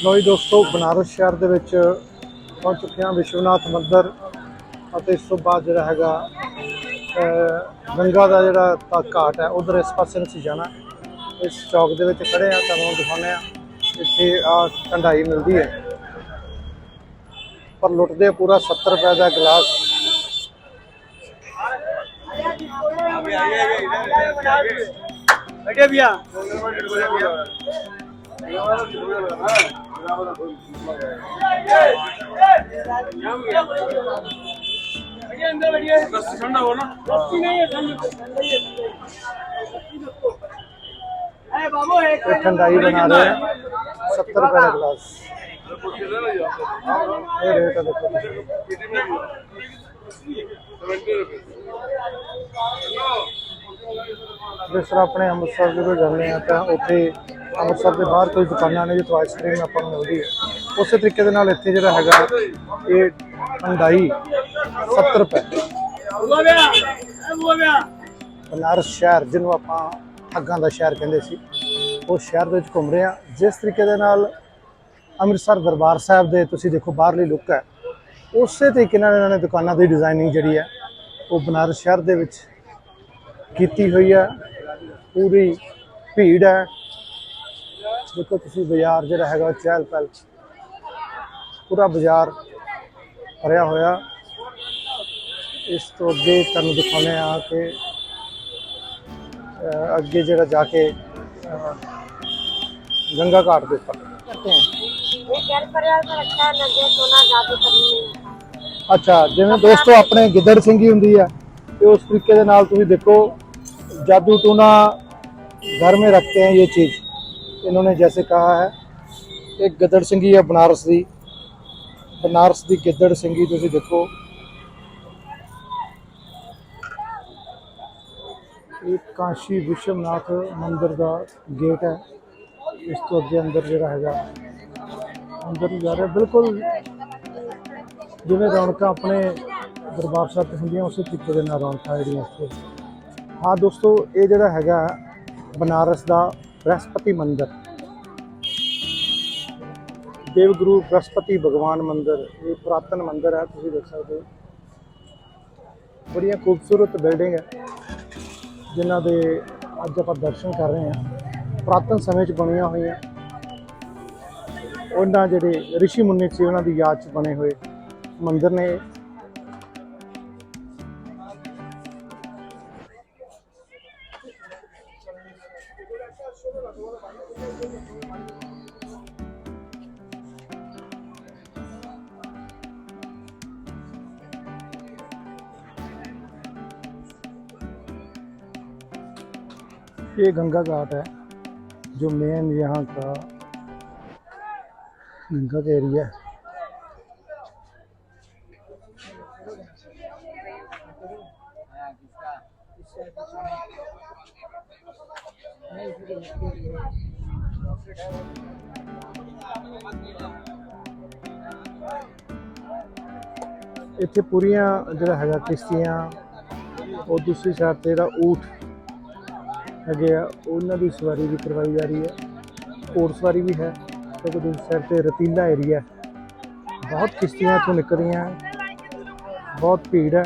ਲੋ ਜੀ ਦੋਸਤੋ, ਬਨਾਰਸ ਸ਼ਹਿਰ ਦੇ ਵਿੱਚ ਪਹੁੰਚ ਚੁੱਕੇ ਹਾਂ ਵਿਸ਼ਵਨਾਥ ਮੰਦਿਰ। ਅਤੇ ਇਸ ਤੋਂ ਬਾਅਦ ਜਿਹੜਾ ਹੈਗਾ ਗੰਗਾ ਦਾ ਜਿਹੜਾ ਘਾਟ ਹੈ ਉਧਰ ਇਸ ਪਾਸੇ ਨੂੰ ਅਸੀਂ ਜਾਣਾ। ਇਸ ਚੌਕ ਦੇ ਵਿੱਚ ਖੜੇ ਆ, ਤੁਹਾਨੂੰ ਦਿਖਾਉਂਦੇ ਆ। ਇੱਥੇ ਆ ਠੰਡਾਈ ਮਿਲਦੀ ਹੈ ਪਰ ਲੁੱਟਦੇ ਪੂਰਾ 70 रुपए का गिलास। ठंडाई बना रहे हैं 70 रुपए का गिलास। ये रेट है देखो। जिस तरह अपने अमृतसर जो जाने तो उत्थे अमृतसर के बाहर कोई दुकाना ने जितों आइसक्रीम अपन मिलती है, उस तरीके के नाल इत्थे जिहड़ा हैगा ये ठंडाई 70 रुपए। बनारस शहर जिन्हों आपां ठग्गां दा शहर कहंदे सी, उस शहर दे विच घूम रहे हैं। जिस तरीके दे नाल अमृतसर दरबार साहब दे तुसीं देखो बाहरली लुक है, उस तरीके नाल इन्होंने दुकानों की डिजाइनिंग जिहड़ी है वो बनारस शहर दे विच कीती हुई है। पूरी भीड़ है, देखो तुसीं बाजार जिहड़ा हैगा चहल पहल, पूरा बाजार भरिया होया। इस तो अगे तुहानूं दिखाने आ कि अगे जिहड़ा जाके गंगा घाट के उपर करते हैं। अच्छा, जिवें दोस्तों अपने गिद्दड़ सिंगी हुंदी है, तो उस तरीके दे नाल तुसीं देखो जादू टूना घर में रखते हैं। ये चीज़ इन्होंने जैसे कहा है, एक गिद्दड़ सिंगी है बनारस की गिद्दड़ सिंगी। तुसीं देखो एक काशी विश्वनाथ मंदिर का गेट है। इस तो अगे अंदर जिहड़ा हैगा अंदर जा रहे बिल्कुल जिवें रौनक अपने दरबार साहब होंदियां उस तरीके के नाल रौनक जिहड़ियां इत्थे। हाँ दोस्तों, ये जिहड़ा हैगा बनारस का बृहस्पति मंदिर, देवगुरु बृहस्पति भगवान मंदिर, ये पुरातन मंदिर है। तुसीं देख सकते हो बड़िया खूबसूरत बिल्डिंग है जिन्हां दे अज आपां दर्शन कर रहे हैं। पुरातन समय बनिया हुई उन्होंने जिहड़े ऋषि मुनि से उन्हों की याद बने हुए मंदिर ने। ये गंगा घाट है जो मेन यहाँ का गंगा का एरिया है। इत्थे पूरियां जिहड़ा हैगा किश्तियां और दूसरी साइड ते जिहड़ा ऊठ है उन्होंने की सवारी भी करवाई जा रही है, घोड़ सवारी भी है। तो दूसरी साइड पर रतीला एरिया, बहुत किश्तियाँ इतों निकल रही हैं, बहुत भीड़ है।